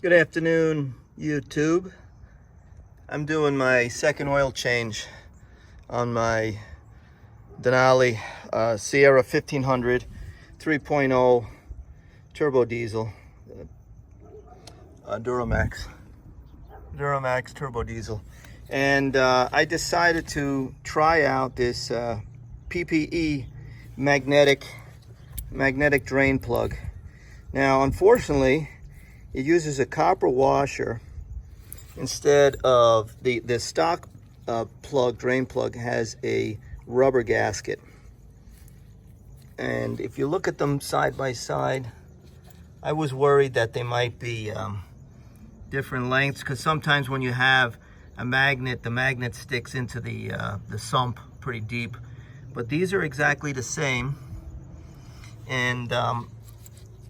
Good afternoon, YouTube. I'm doing my second oil change on my Denali Sierra 1500 3.0 turbo diesel Duramax turbo diesel, and I decided to try out this PPE magnetic drain plug. Now, unfortunately, it uses a copper washer instead of the stock drain plug has a rubber gasket. And if you look at them side by side, I was worried that they might be different lengths, because sometimes when you have a magnet, the magnet sticks into the sump pretty deep. But these are exactly the same. And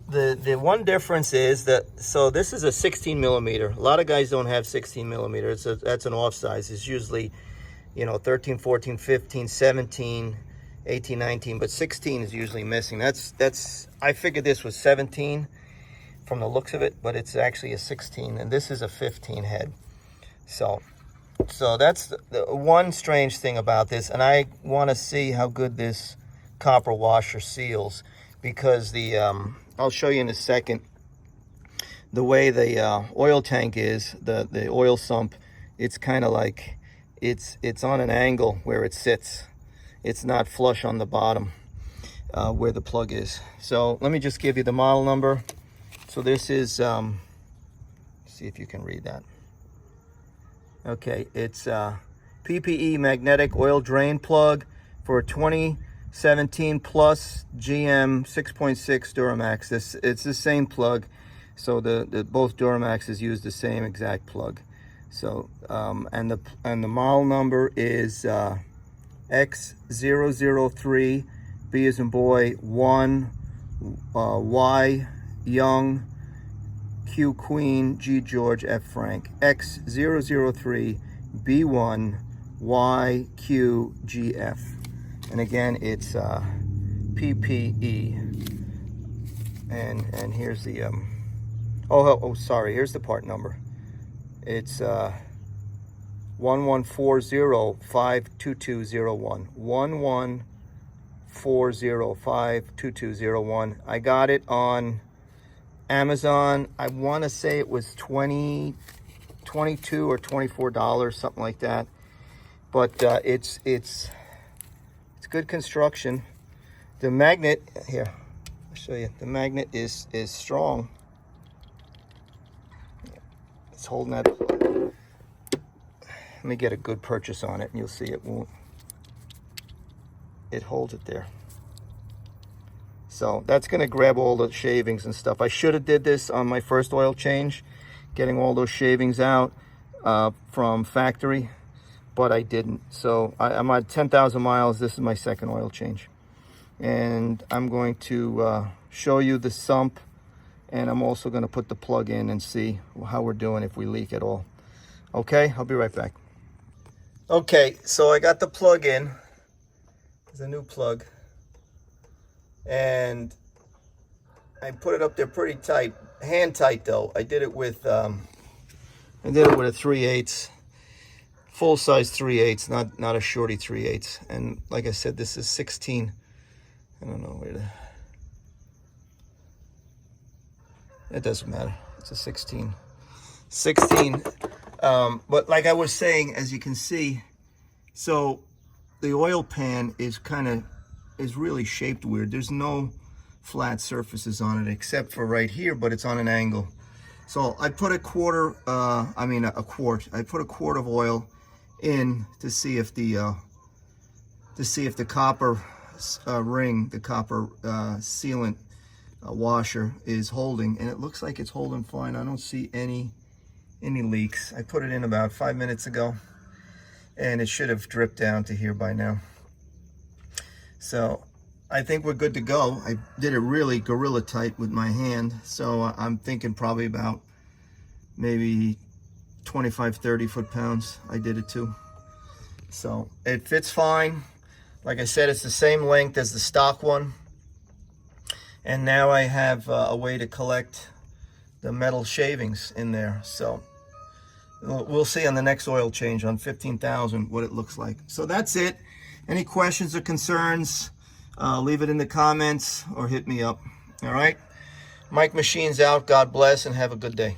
the one difference is that, so this is a 16 millimeter. A lot of guys don't have 16 millimeter. That's an off size. It's usually, 13, 14, 15, 17, 18, 19, but 16 is usually missing. I figured this was 17 from the looks of it, but it's actually a 16, and this is a 15 head. So that's the one strange thing about this, and I want to see how good this copper washer seals, because I'll show you in a second, the way the oil tank is, the oil sump, it's kind of like, it's on an angle where it sits. It's not flush on the bottom where the plug is. So let me just give you the model number. So this is, see if you can read that. Okay, it's PPE magnetic oil drain plug for 2017 plus GM 6.6 Duramax. It's the same plug, so the both Duramaxes use the same exact plug. So and the model number is X003 B as in boy 1 Y Young Q Queen G George F Frank. X003 B1 Y Q G F. And again, it's PPE. And here's the sorry, here's the part number. It's 1140-52201. 1140-52201. I got it on Amazon. I want to say it was $22 or $24, something like that. But it's good construction. The magnet here, I'll show you. The magnet is strong. It's holding that. Let me get a good purchase on it, and you'll see it won't. It holds it there. So that's going to grab all the shavings and stuff. I should have did this on my first oil change, getting all those shavings out from factory, but I didn't. So I'm at 10,000 miles. This is my second oil change. And I'm going to show you the sump, and I'm also going to put the plug in and see how we're doing, if we leak at all. Okay, I'll be right back. Okay, so I got the plug in. There's a new plug. And I put it up there pretty tight, hand tight though. I did it with a 3/8, full size 3/8, not a shorty 3/8. And like I said, this is 16. I don't know where it doesn't matter. It's a 16. But like I was saying, as you can see, so the oil pan is really shaped weird. There's no flat surfaces on it except for right here, but it's on an angle. So I put a quart of oil in to see if the copper ring, the copper sealant washer is holding, and it looks like it's holding fine. I don't see any leaks. I put it in about 5 minutes ago, and it should have dripped down to here by now. So I think we're good to go. I did it really gorilla tight with my hand, so I'm thinking probably about maybe 25, 30 foot-pounds I did it to. So it fits fine. Like I said, it's the same length as the stock one. And now I have a way to collect metal shavings in there. So we'll see on the next oil change on 15,000 what it looks like. So that's it. Any questions or concerns, leave it in the comments or hit me up. All right, Mike Machine's out. God bless and have a good day.